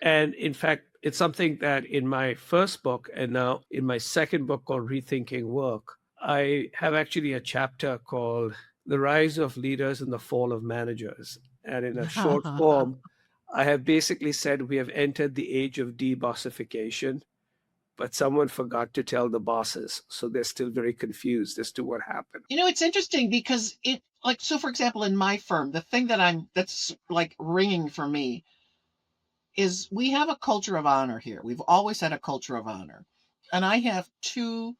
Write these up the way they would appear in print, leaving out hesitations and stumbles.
And in fact, it's something that in my first book and now in my second book called Rethinking Work, I have actually a chapter called The Rise of Leaders and the Fall of Managers. And in a short form, I have basically said we have entered the age of debossification, but someone forgot to tell the bosses. So they're still very confused as to what happened. It's interesting because so for example, in my firm, the thing that's like ringing for me is we have a culture of honor here. We've always had a culture of honor. And I have two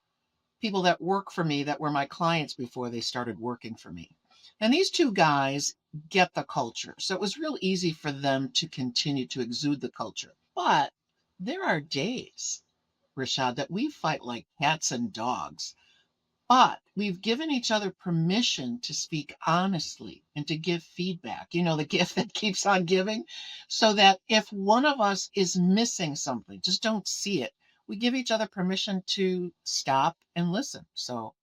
people that work for me that were my clients before they started working for me. And these two guys get the culture. So it was real easy for them to continue to exude the culture. But there are days, Rishad, that we fight like cats and dogs. But we've given each other permission to speak honestly and to give feedback, the gift that keeps on giving, so that if one of us is missing something, just don't see it. We give each other permission to stop and listen. So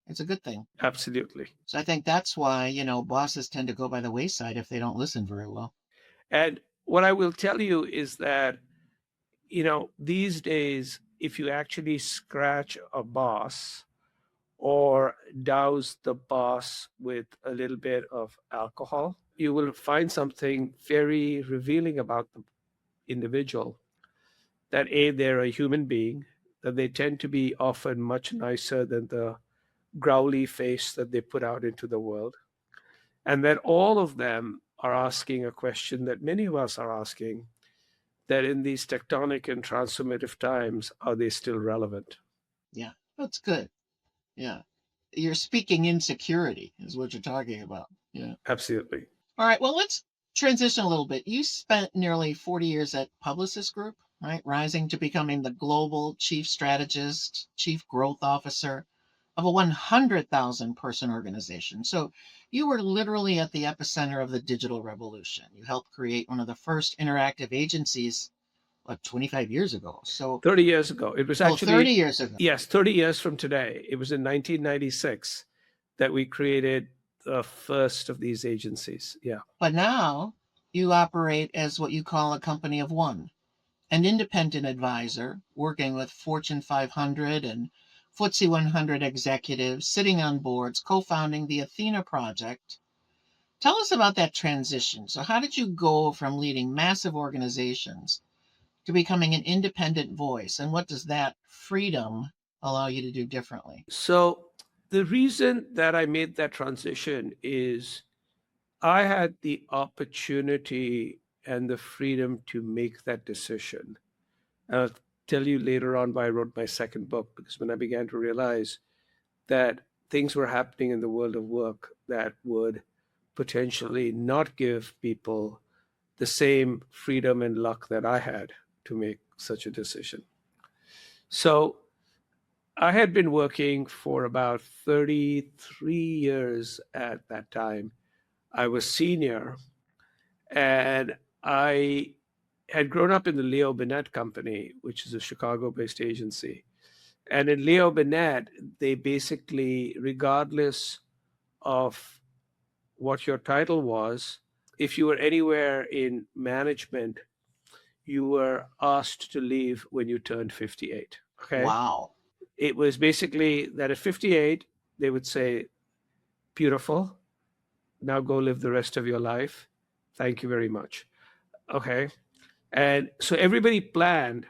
it's a good thing. Absolutely. So I think that's why, bosses tend to go by the wayside if they don't listen very well. And what I will tell you is that, these days, if you actually scratch a boss, or douse the boss with a little bit of alcohol, you will find something very revealing about the individual. That A, they're a human being, that they tend to be often much nicer than the growly face that they put out into the world, and that all of them are asking a question that many of us are asking, that in these tectonic and transformative times, are they still relevant? Yeah, that's good. Yeah. You're speaking insecurity is what you're talking about. Yeah. Absolutely. All right. Well, let's transition a little bit. You spent nearly 40 years at Publicis Group, right? Rising to becoming the global chief strategist, chief growth officer of a 100,000 person organization. So you were literally at the epicenter of the digital revolution. You helped create one of the first interactive agencies, 25 years ago. So 30 years ago. It was 30 years ago. Yes, 30 years from today. It was in 1996 that we created the first of these agencies. Yeah. But now you operate as what you call a company of one, an independent advisor working with Fortune 500 and FTSE 100 executives, sitting on boards, co-founding the Athena Project. Tell us about that transition. So how did you go from leading massive organizations to becoming an independent voice? And what does that freedom allow you to do differently? So the reason that I made that transition is I had the opportunity and the freedom to make that decision. And I'll tell you later on why I wrote my second book, because when I began to realize that things were happening in the world of work that would potentially not give people the same freedom and luck that I had to make such a decision. So I had been working for about 33 years at that time. I was senior, and I had grown up in the Leo Burnett Company, which is a Chicago-based agency. And in Leo Burnett, they basically, regardless of what your title was, if you were anywhere in management, you were asked to leave when you turned 58. Okay. Wow. It was basically that at 58, they would say, beautiful, now go live the rest of your life. Thank you very much. Okay. And so everybody planned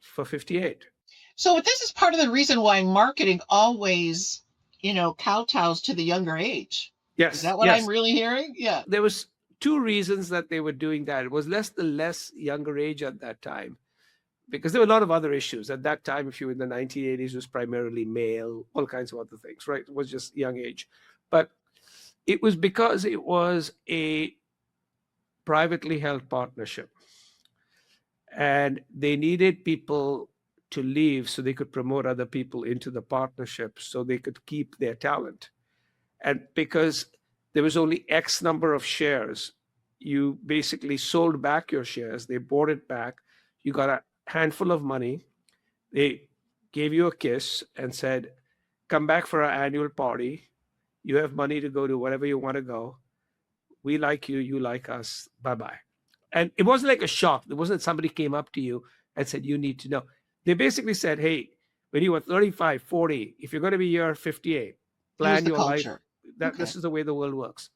for 58. So this is part of the reason why marketing always, kowtows to the younger age. Yes. Is that what I'm really hearing? Yeah. There was two reasons that they were doing that. It was less younger age at that time, because there were a lot of other issues. At that time, if you were in the 1980s, it was primarily male, all kinds of other things, right? It was just young age. But it was because it was a privately held partnership. And they needed people to leave so they could promote other people into the partnership so they could keep their talent. And because there was only X number of shares, you basically sold back your shares. They bought it back. You got a handful of money. They gave you a kiss and said, come back for our annual party. You have money to go to wherever you want to go. We like you. You like us. Bye-bye. And it wasn't like a shock. It wasn't somebody came up to you and said, you need to know. They basically said, hey, when you were 35, 40, if you're going to be here 58, Here's plan the your life culture. that Okay. this is the way the world works.